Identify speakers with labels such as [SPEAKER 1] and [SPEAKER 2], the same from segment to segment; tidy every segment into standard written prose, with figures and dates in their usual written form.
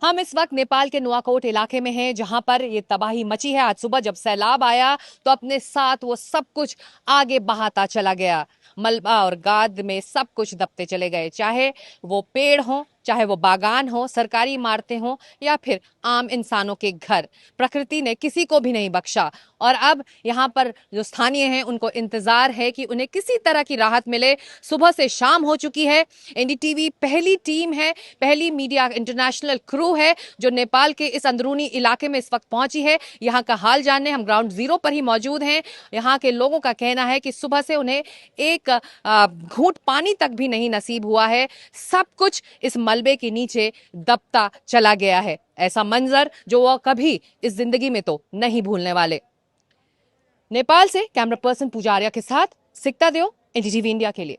[SPEAKER 1] हम इस वक्त नेपाल के नुआकोट इलाके में हैं, जहां पर ये तबाही मची है। आज सुबह जब सैलाब आया तो अपने साथ वो सब कुछ आगे बहाता चला गया। मलबा और गाद में सब कुछ दबते चले गए, चाहे वो पेड़ हो, चाहे वो बागान हो, सरकारी इमारतें हो या फिर आम इंसानों के घर। प्रकृति ने किसी को भी नहीं बख्शा और अब यहाँ पर जो स्थानीय हैं उनको इंतजार है कि उन्हें किसी तरह की राहत मिले। सुबह से शाम हो चुकी है। एनडीटीवी पहली टीम है, पहली मीडिया इंटरनेशनल क्रू है जो नेपाल के इस अंदरूनी इलाके में इस वक्त पहुंची है। यहाँ का हाल जानने हम ग्राउंड जीरो पर ही मौजूद हैं। यहाँ के लोगों का कहना है कि सुबह से उन्हें एक घूंट पानी तक भी नहीं नसीब हुआ है। सब कुछ इस मलबे के नीचे दबता चला गया है। ऐसा मंजर जो वो कभी इस जिंदगी में तो नहीं भूलने वाले। नेपाल से कैमरा पर्सन पुजारिया के साथ सिकता देओ, एनडीटीवी इंडिया के लिए।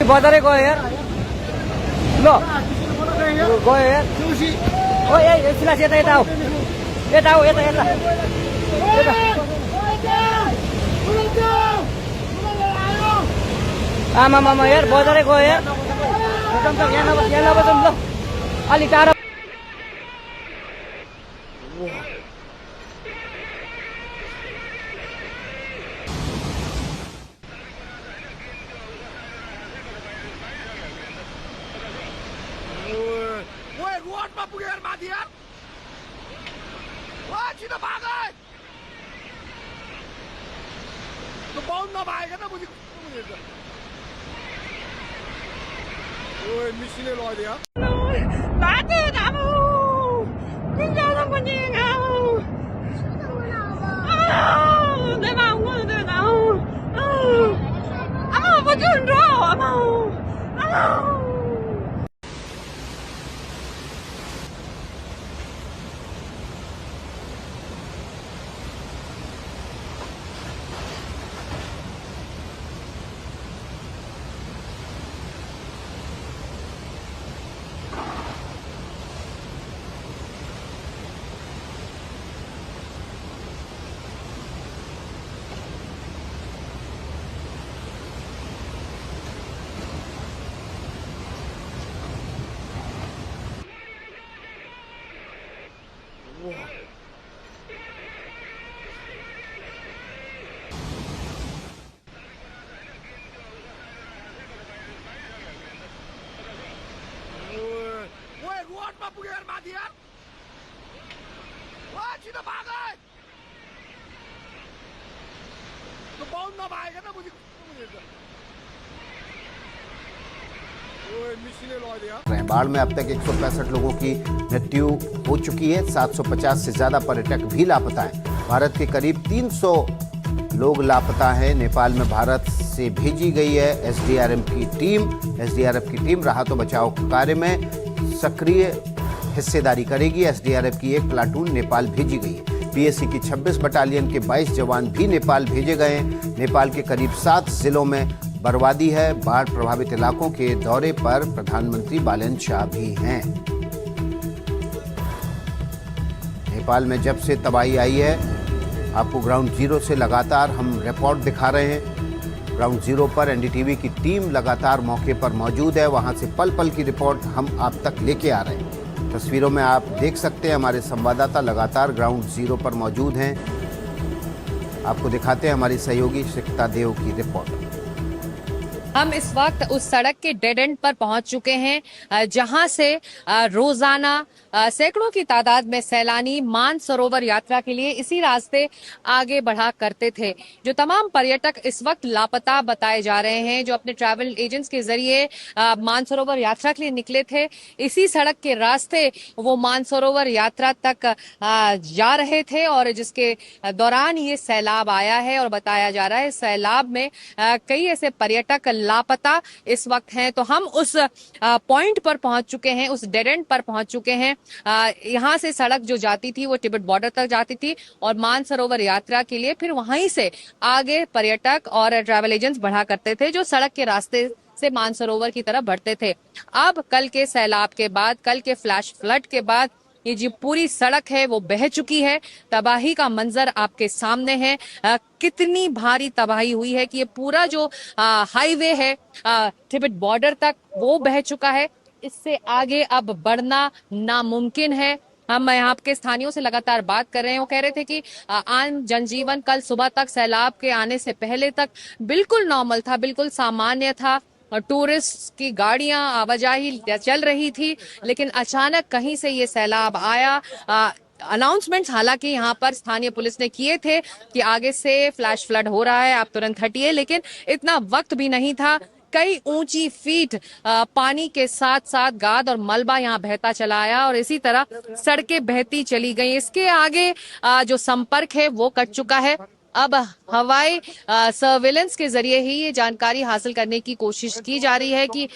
[SPEAKER 2] बजारे गयो यार ल गयो यार ओ ए सिलास यता यता आऊ यता आऊ यता यता आमा मामा यार बजारे गयो यार यहाँ नबजाउँ ल अलि टाढा
[SPEAKER 3] रोडमा पुगेर माथि यार वा छिटो भाग है त्यो बाउन्ड नभएको त बुझी ओए मिसिने लग्यो यार
[SPEAKER 4] Bate, kamu! Tinggal sama dia kau. Dia mau, dia tahu. Ama apa cundro, ama.
[SPEAKER 3] ओए रोडमा पुगेर माथि यार वा छिटो भाग है त्यो बाउन्ड नभएको त बुझी ओए मिसिने लग्यो यार।
[SPEAKER 5] बाढ़ में अब तक 165 लोगों की मृत्यु हो चुकी है। 750 से ज्यादा पर्यटक भी लापता हैं। भारत के करीब 300 लोग लापता हैं। नेपाल में भारत से भेजी गई है एसडीआरएफ की टीम राहत और बचाव कार्य में सक्रिय हिस्सेदारी करेगी। एसडीआरएफ की एक प्लाटून नेपाल भेजी गई है। पीएसी की 26 बटालियन के 22 जवान भी नेपाल भेजे गए हैं। नेपाल के करीब 7 जिलों में बर्बादी है। बाढ़ प्रभावित इलाकों के दौरे पर प्रधानमंत्री बालन शाह भी हैं। नेपाल में जब से तबाही आई है, आपको ग्राउंड जीरो से लगातार हम रिपोर्ट दिखा रहे हैं। ग्राउंड जीरो पर एनडीटीवी की टीम लगातार मौके पर मौजूद है। वहां से पल पल की रिपोर्ट हम आप तक लेके आ रहे हैं। तस्वीरों में आप देख सकते हैं हमारे संवाददाता लगातार ग्राउंड जीरो पर मौजूद हैं। आपको दिखाते हैं हमारी सहयोगी सिकता देव की रिपोर्ट।
[SPEAKER 1] हम इस वक्त उस सड़क के डेड एंड पर पहुंच चुके हैं जहां से रोजाना सैकड़ों की तादाद में सैलानी मानसरोवर यात्रा के लिए इसी रास्ते आगे बढ़ा करते थे। जो तमाम पर्यटक इस वक्त लापता बताए जा रहे हैं, जो अपने ट्रैवल एजेंट्स के जरिए मानसरोवर यात्रा के लिए निकले थे, इसी सड़क के रास्ते वो मानसरोवर यात्रा तक जा रहे थे और जिसके दौरान ये सैलाब आया है। और बताया जा रहा है सैलाब में कई ऐसे पर्यटक लापता इस वक्त हैं। तो हम उस पॉइंट पर पहुंच चुके हैं, उस डेड एंड पर पहुंच चुके हैं। यहाँ से सड़क जो जाती थी वो तिब्बत बॉर्डर तक जाती थी और मानसरोवर यात्रा के लिए फिर वहीं से आगे पर्यटक और ट्रैवल एजेंट्स बढ़ा करते थे, जो सड़क के रास्ते से मानसरोवर की तरफ बढ़ते थे। अब कल के सैलाब के बाद, कल के फ्लैश फ्लड के बाद ये जो पूरी सड़क है वो बह चुकी है। तबाही का मंजर आपके सामने है। कितनी भारी तबाही हुई है कि ये पूरा जो हाईवे है तिब्बत बॉर्डर तक वो बह चुका है। इससे आगे अब बढ़ना नामुमकिन है। हम यहाँ के स्थानियों से लगातार बात कर रहे हैं। वो कह रहे थे कि आम जनजीवन कल सुबह तक, सैलाब के आने से पहले तक बिल्कुल नॉर्मल था, बिल्कुल सामान्य था। टूरिस्ट की गाड़ियां आवाजाही चल रही थी, लेकिन अचानक कहीं से ये सैलाब आया। अनाउंसमेंट्स हालांकि यहाँ पर स्थानीय पुलिस ने किए थे कि आगे से फ्लैश फ्लड हो रहा है, आप तुरंत हटिए, लेकिन इतना वक्त भी नहीं था। कई ऊंची फीट पानी के साथ साथ गाद और मलबा यहाँ बहता चला आया और इसी तरह सड़कें बहती चली गई। इसके आगे जो संपर्क है वो कट चुका है। अब हवाई सर्विलेंस के जरिए ही ये जानकारी हासिल करने की कोशिश की जा रही है कि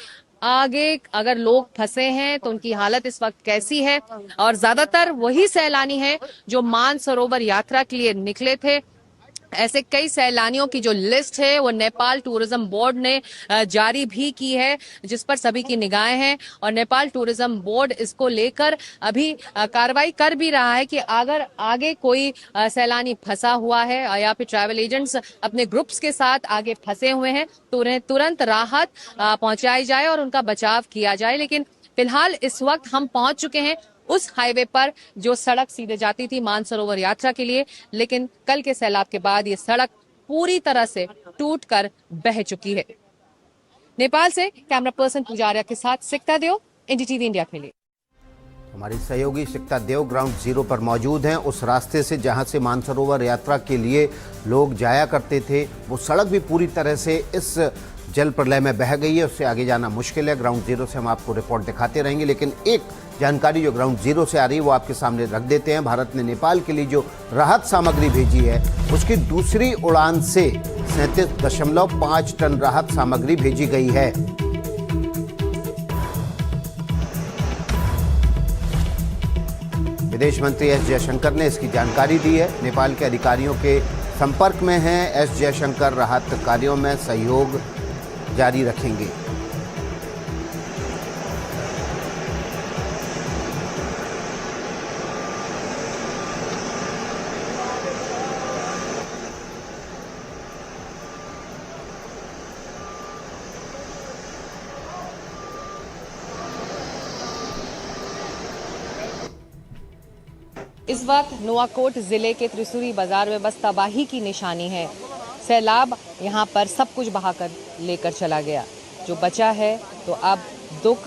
[SPEAKER 1] आगे अगर लोग फंसे हैं तो उनकी हालत इस वक्त कैसी है। और ज्यादातर वही सैलानी हैं जो मानसरोवर यात्रा के लिए निकले थे। ऐसे कई सैलानियों की जो लिस्ट है वो नेपाल टूरिज्म बोर्ड ने जारी भी की है, जिस पर सभी की निगाहें हैं। और नेपाल टूरिज्म बोर्ड इसको लेकर अभी कार्रवाई कर भी रहा है कि अगर आगे कोई सैलानी फंसा हुआ है या फिर ट्रैवल एजेंट्स अपने ग्रुप्स के साथ आगे फंसे हुए हैं तो उन्हें तुरंत राहत पहुंचाई जाए और उनका बचाव किया जाए। लेकिन फिलहाल इस वक्त हम पहुंच चुके हैं उस हाईवे पर जो सड़क सीधे जाती थी मानसरोवर यात्रा के लिए, लेकिन कल के सैलाब के बाद ये सड़क पूरी तरह से टूटकर बह चुकी है। नेपाल से कैमरा पर्सन पुजारिया के साथ सिकता देव, एनडीटीवी इंडिया के लिए।
[SPEAKER 5] हमारी सहयोगी सिकता देव ग्राउंड जीरो पर मौजूद हैं। उस रास्ते से जहां से मानसरोवर यात्रा के लिए लोग जाया करते थे, वो सड़क भी पूरी तरह से इस जल प्रलय में बह गई है। उससे आगे जाना मुश्किल है। ग्राउंड जीरो से हम आपको रिपोर्ट दिखाते रहेंगे, लेकिन एक जानकारी जो ग्राउंड जीरो से आ रही है वो आपके सामने रख देते हैं। भारत ने नेपाल के लिए जो राहत सामग्री भेजी है उसकी दूसरी उड़ान से 37.5 टन राहत सामग्री भेजी गई है। विदेश मंत्री एस जयशंकर ने इसकी जानकारी दी है। नेपाल के अधिकारियों के संपर्क में हैं एस जयशंकर। राहत कार्यों में सहयोग जारी रखेंगे।
[SPEAKER 1] इस वक्त नुआकोट जिले के त्रिशूरी बाजार में बस तबाही की निशानी है। सैलाब यहाँ पर सब कुछ बहाकर लेकर चला गया। जो बचा है तो अब दुख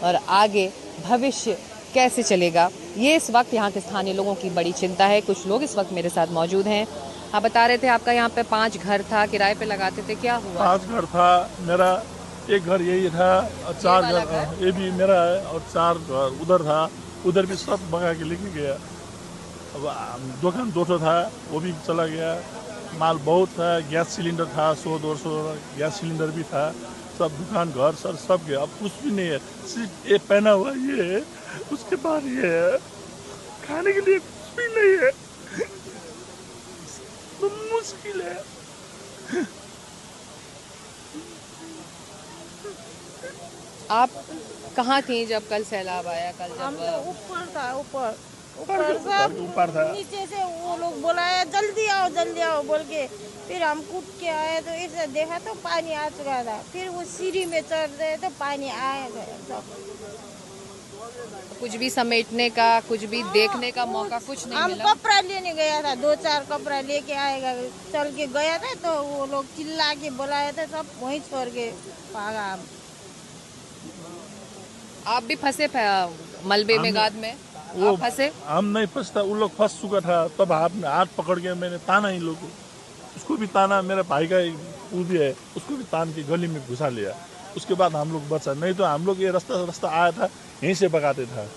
[SPEAKER 1] और आगे भविष्य कैसे चलेगा, ये इस वक्त यहाँ के स्थानीय लोगों की बड़ी चिंता है। कुछ लोग इस वक्त मेरे साथ मौजूद हैं। आप बता रहे थे आपका यहाँ पे 5 घर था, किराए पे लगाते थे, क्या हुआ?
[SPEAKER 6] 5 घर था मेरा, एक घर यही था और 4 घर ये भी मेरा है और 4 घर उधर था, उधर भी सब भगा के लेके गया। अब दुकान 200 था वो भी चला गया। माल बहुत था, गैस सिलेंडर था 100-200 गैस सिलेंडर भी था, सब दुकान घर सर सब गया। अब कुछ भी नहीं है, सिर्फ ये पहना हुआ ये है, उसके बाद ये है, खाने के लिए कुछ भी नहीं है। तो मुश्किल है।
[SPEAKER 1] आप कहाँ थी जब कल सैलाब आया? कल
[SPEAKER 7] हम
[SPEAKER 1] जब
[SPEAKER 7] तो ऊपर था, ऊपर
[SPEAKER 6] ऊपर था,
[SPEAKER 7] नीचे से वो लोग बुलाया जल्दी आओ बोल के। फिर हम कूद के आए तो इसे देखा तो पानी आ चुका था। फिर वो सीढ़ी में चढ़ रहे तो पानी आया गया सब।
[SPEAKER 1] कुछ भी समेटने का, कुछ भी देखने का मौका कुछ नहीं
[SPEAKER 7] हम
[SPEAKER 1] मिला?
[SPEAKER 7] कपड़ा लेने गया था, 2-4 कपड़ा लेके आएगा चल के गया था तो वो लोग चिल्ला के बुलाए थे, सब वहीं छोड़ के भागा। हम
[SPEAKER 1] आप भी फंसे मलबे में, गाद में?
[SPEAKER 6] वो
[SPEAKER 1] आप फंसे?
[SPEAKER 6] हम नहीं फंसता, उन लोग फंस चुका था। तब हाथ पकड़ के मैंने ताना इन लोग को, उसको भी ताना, मेरा भाई का वो भी है, उसको भी तान के गली में घुसा लिया। उसके बाद हम लोग बचा, नहीं तो हम लोग ये रास्ता आया था यहीं से भगाते था।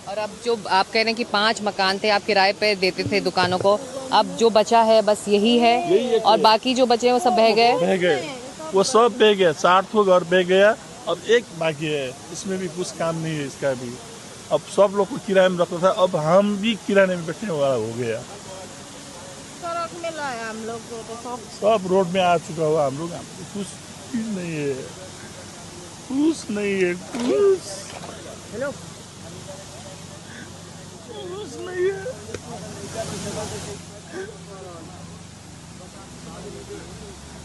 [SPEAKER 1] और अब जो आप कह रहे हैं कि 5 मकान थे, आप किराए पे देते थे दुकानों को, अब जो बचा है बस यही है,
[SPEAKER 6] यही एक
[SPEAKER 1] और बाकी जो बचे हैं वो सब बह गए।
[SPEAKER 6] बह गए, वो सब बह गया। 4 ठो घर बह गया, अब एक बाकी है, इसमें भी कुछ काम नहीं है इसका भी। अब सब लोग को किराए में रखता था, अब हम भी किराए में बैठने वाला हो गया।
[SPEAKER 7] सड़क में लाया हम लोग को तो
[SPEAKER 6] सब रोड में आ चुका हुआ हम लोग, कुछ चीज नहीं है, कुछ नहीं है, कुछ नहीं है।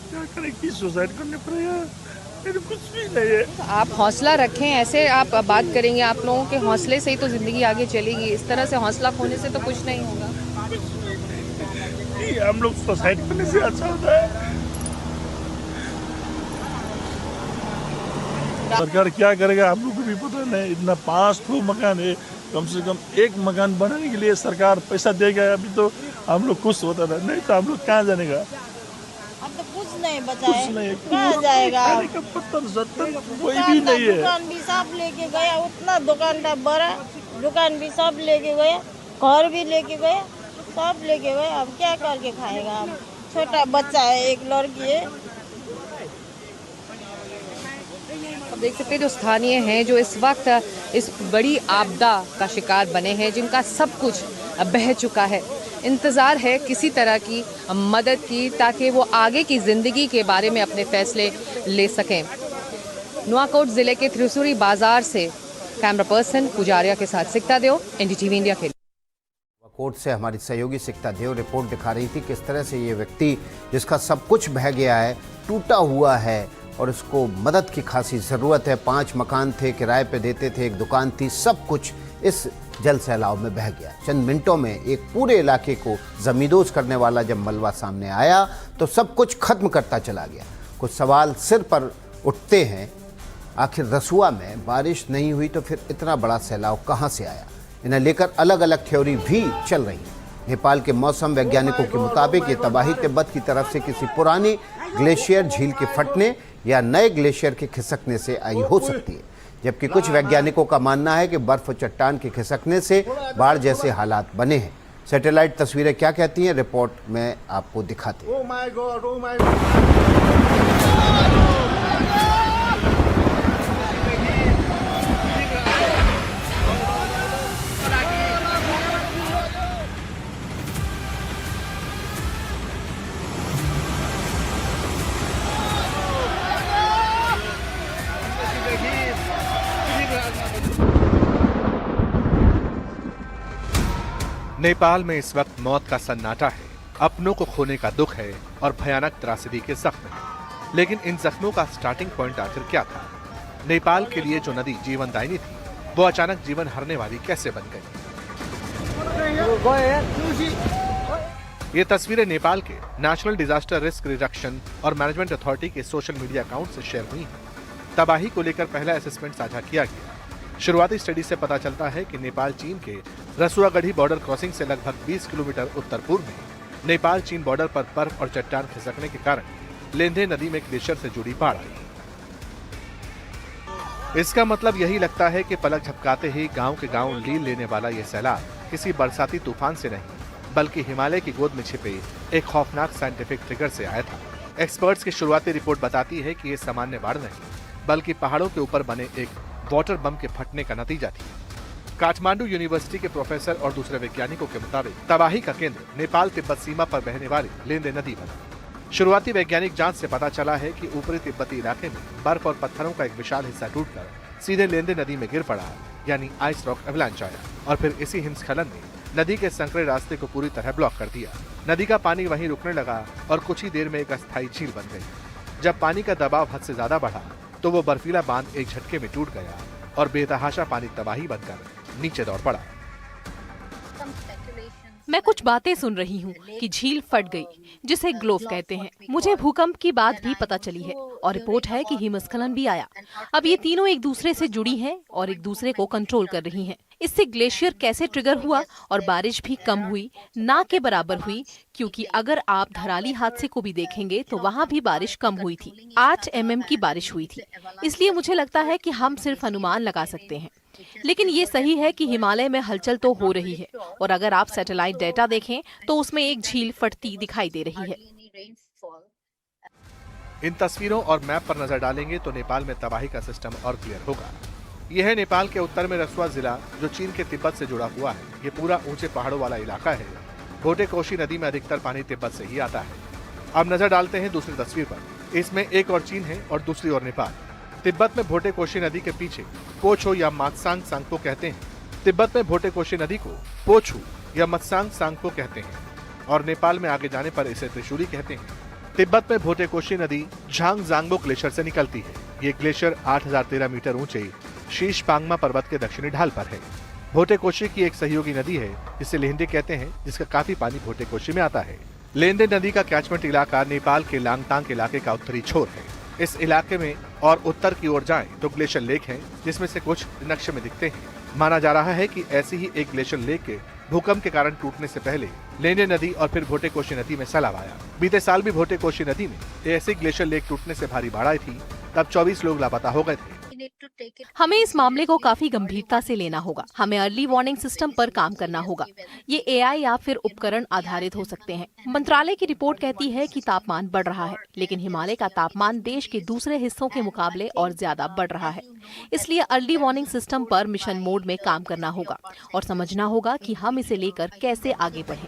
[SPEAKER 6] क्या करें कि सुसाइड करने पड़ेगा, मेरे कुछ भी नहीं है।
[SPEAKER 1] तो आप हौसला रखें, ऐसे आप बात करेंगे, आप लोगों के हौसले से ही तो जिंदगी आगे चलेगी। इस तरह से हौसला खोने से तो कुछ नहीं होगा।
[SPEAKER 6] हम लोग सुसाइड करने से अच्छा होता है। सरकार क्या करेगा हम लोग को भी पता नहीं। इतना 5 ठो मकान है, कम से कम एक मकान बनाने के लिए सरकार पैसा देगा, अभी तो हम लोग खुश होता था, नहीं तो हम लोग कहाँ जानेगा।
[SPEAKER 7] अब तो कुछ नहीं बचा
[SPEAKER 6] कुछ
[SPEAKER 7] है,
[SPEAKER 6] नहीं,
[SPEAKER 7] कहाँ जाएगा।
[SPEAKER 6] खाने का पत्थर सत्तर कोई भी नहीं है।
[SPEAKER 7] दुकान भी सब लेके गया, उतना दुकान था बड़ा, दुकान भी सब लेके गया, घर भी लेके गया, सब लेके गए। अब क्या करके खाएगा। हम छोटा बच्चा है, एक लड़की है।
[SPEAKER 1] अब देख सकते हैं जो स्थानीय हैं, जो इस वक्त इस बड़ी आपदा का शिकार बने हैं, जिनका सब कुछ बह चुका है, इंतज़ार है किसी तरह की मदद की, ताकि वो आगे की ज़िंदगी के बारे में अपने फैसले ले सकें। नुआकोट ज़िले के त्रिशूरी बाजार से कैमरा पर्सन पुजारिया के साथ सिकता देव, एनडीटीवी इंडिया के लिए।
[SPEAKER 5] कोर्ट से हमारी सहयोगी सिकता देव रिपोर्ट दिखा रही थी किस तरह से ये व्यक्ति जिसका सब कुछ बह गया है, टूटा हुआ है और इसको मदद की खासी ज़रूरत है। 5 मकान थे, किराए पे देते थे, एक दुकान थी, सब कुछ इस जल सैलाब में बह गया। चंद मिनटों में एक पूरे इलाके को ज़मींदोज़ करने वाला जब मलबा सामने आया तो सब कुछ खत्म करता चला गया। कुछ सवाल सिर पर उठते हैं, आखिर रसुआ में बारिश नहीं हुई तो फिर इतना बड़ा सैलाब कहाँ से आया? इन्हें लेकर अलग अलग थ्योरी भी चल रही है। नेपाल के मौसम वैज्ञानिकों के मुताबिक ये तबाही तिब्बत की तरफ से किसी पुरानी ग्लेशियर झील के फटने या नए ग्लेशियर के खिसकने से आई हो सकती है, जबकि कुछ वैज्ञानिकों का मानना है कि बर्फ और चट्टान के खिसकने से बाढ़ जैसे हालात बने हैं। सैटेलाइट तस्वीरें क्या कहती हैं, रिपोर्ट में आपको दिखाते हैं।
[SPEAKER 8] नेपाल में इस वक्त मौत का सन्नाटा है, अपनों को खोने का दुख है और भयानक त्रासदी के जख्म है। लेकिन इन जख्मों का स्टार्टिंग पॉइंट आखिर क्या था? नेपाल के लिए जो नदी जीवनदायिनी थी, वो अचानक जीवन हरने वाली कैसे बन गई? ये तस्वीरें नेपाल के नेशनल डिजास्टर रिस्क रिडक्शन और मैनेजमेंट अथॉरिटी के सोशल मीडिया अकाउंट से शेयर हुई हैं। तबाही को लेकर पहला असेसमेंट साझा किया गया। शुरुआती स्टडी से पता चलता है कि नेपाल चीन के रसुआगढ़ी बॉर्डर क्रॉसिंग से लगभग 20 किलोमीटर उत्तर पूर्व में नेपाल चीन बॉर्डर पर बर्फ और चट्टान खिसकने के कारण लेंधे नदी में ग्लेशियर से जुड़ी बाढ़ आई। इसका मतलब यही लगता है कि पलक झपकाते ही गांव के गांव लील लेने वाला यह सैलाब किसी बरसाती तूफान से नहीं, बल्कि हिमालय की गोद में छिपे एक खौफनाक साइंटिफिक ट्रिगर से आया था। एक्सपर्ट्स की शुरुआती रिपोर्ट बताती है कि ये सामान्य बाढ़ नहीं, बल्कि पहाड़ों के ऊपर बने एक वाटर बम के फटने का नतीजा थी। काठमांडू यूनिवर्सिटी के प्रोफेसर और दूसरे वैज्ञानिकों के मुताबिक तबाही का केंद्र नेपाल तिब्बत सीमा पर बहने वाली लेंदे नदी बना। शुरुआती वैज्ञानिक जांच से पता चला है कि ऊपरी तिब्बती इलाके में बर्फ और पत्थरों का एक विशाल हिस्सा टूटकर सीधे लेंदे नदी में गिर पड़ा, यानी आइस रॉक एवलांच आया और फिर इसी हिमस्खलन ने नदी के संकरे रास्ते को पूरी तरह ब्लॉक कर दिया। नदी का पानी वहीं रुकने लगा और कुछ ही देर में एक अस्थायी झील बन गई। जब पानी का दबाव हद से ज्यादा बढ़ा तो वो बर्फीला बांध एक झटके में टूट गया और बेतहाशा पानी तबाही बनकर नीचे दौड़ पड़ा।
[SPEAKER 9] मैं कुछ बातें सुन रही हूँ कि झील फट गई, जिसे ग्लोव कहते हैं। मुझे भूकंप की बात भी पता चली है और रिपोर्ट है कि हिमस्खलन भी आया। अब ये तीनों एक दूसरे से जुड़ी हैं और एक दूसरे को कंट्रोल कर रही हैं। इससे ग्लेशियर कैसे ट्रिगर हुआ और बारिश भी कम हुई, ना के बराबर हुई, क्योंकि अगर आप धराली हादसे को भी देखेंगे तो वहाँ भी बारिश कम हुई थी। 8 mm की बारिश हुई थी। इसलिए मुझे लगता है कि हम सिर्फ अनुमान लगा सकते हैं, लेकिन ये सही है कि हिमालय में हलचल तो हो रही है और अगर आप सैटेलाइट डेटा देखें तो उसमें एक झील फटती दिखाई दे रही है।
[SPEAKER 8] इन तस्वीरों और मैप पर नजर डालेंगे तो नेपाल में तबाही का सिस्टम और क्लियर होगा। यह है नेपाल के उत्तर में रसुआ जिला, जो चीन के तिब्बत से जुड़ा हुआ है। ये पूरा ऊंचे पहाड़ों वाला इलाका है। भोटे कोशी नदी में अधिकतर पानी तिब्बत से ही आता है। अब नजर डालते हैं दूसरी तस्वीर पर। इसमें एक और चीन है और दूसरी ओर नेपाल। तिब्बत में भोटे कोशी नदी के पीछे पोछो या मात्सांग सांगपो कहते हैं। तिब्बत में भोटे कोशी नदी को पोछू या मत्सांग सांगपो कहते हैं और नेपाल में आगे जाने पर इसे त्रिशूली कहते हैं। तिब्बत में भोटे कोशी नदी झांग जांगबो ग्लेशियर से निकलती है। ये ग्लेशियर 8013 मीटर ऊंचे शीश पांगमा पर्वत के दक्षिणी ढाल पर है। भोटे कोशी की एक सहयोगी नदी है जिसे लेंडे कहते हैं, जिसका काफी पानी भोटे कोशी में आता है। लेंडे नदी का कैचमेंट इलाका नेपाल के लांगतांग इलाके का उत्तरी छोर है। इस इलाके में और उत्तर की ओर जाएं तो ग्लेशियर लेक हैं, जिसमें से कुछ नक्शे में दिखते हैं। माना जा रहा है कि ऐसी ही एक ग्लेशियर लेक के भूकंप के कारण टूटने से पहले लेंडे नदी और फिर भोटे कोशी नदी में सैलाब आया। बीते साल भी भोटे कोशी नदी में ऐसी ग्लेशियर लेक टूटने से भारी बाढ़ आई थी। तब 24 लोग लापता हो गए थे।
[SPEAKER 9] हमें इस मामले को काफी गंभीरता से लेना होगा। हमें अर्ली वार्निंग सिस्टम पर काम करना होगा। ये एआई या फिर उपकरण आधारित हो सकते हैं। मंत्रालय की रिपोर्ट कहती है कि तापमान बढ़ रहा है, लेकिन हिमालय का तापमान देश के दूसरे हिस्सों के मुकाबले और ज्यादा बढ़ रहा है। इसलिए अर्ली वार्निंग सिस्टम पर मिशन मोड में काम करना होगा और समझना होगा कि हम इसे लेकर कैसे आगे बढ़ें।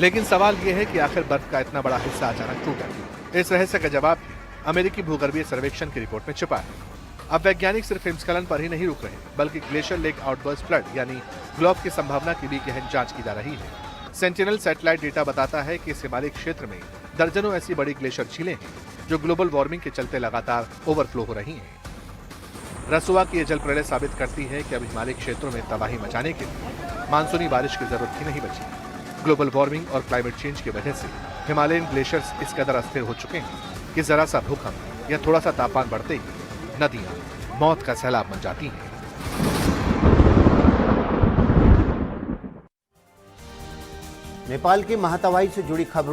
[SPEAKER 8] लेकिन सवाल ये है कि आखिर बर्फ का इतना बड़ा हिस्सा अचानक टूटा। इस रहस्य का जवाब अमेरिकी भूगर्भीय सर्वेक्षण की रिपोर्ट में छिपा है। अब वैज्ञानिक सिर्फ हिमस्खलन पर ही नहीं रुक रहे, बल्कि ग्लेशियर लेक आउटबर्स्ट फ्लड यानी ग्लोव की संभावना की भी गहन जांच की जा रही है। सेंटिनल सैटेलाइट डेटा बताता है कि इस हिमालय क्षेत्र में दर्जनों ऐसी बड़ी ग्लेशियर झीलें हैं जो ग्लोबल वार्मिंग के चलते लगातार ओवरफ्लो हो रही हैं। रसुआ की यह जल प्रलय साबित करती है कि अब हिमालय क्षेत्रों में तबाही मचाने के लिए मानसूनी बारिश की जरूरत ही नहीं बची। ग्लोबल वार्मिंग और क्लाइमेट चेंज की वजह से हिमालयन ग्लेशियर्स इस कदर अस्थिर हो चुके हैं कि जरा सा भूकंप या थोड़ा सा तापमान बढ़ते ही नदियां मौत का सैलाब बन जाती हैं।
[SPEAKER 5] नेपाल की महातवाई से जुड़ी खबरों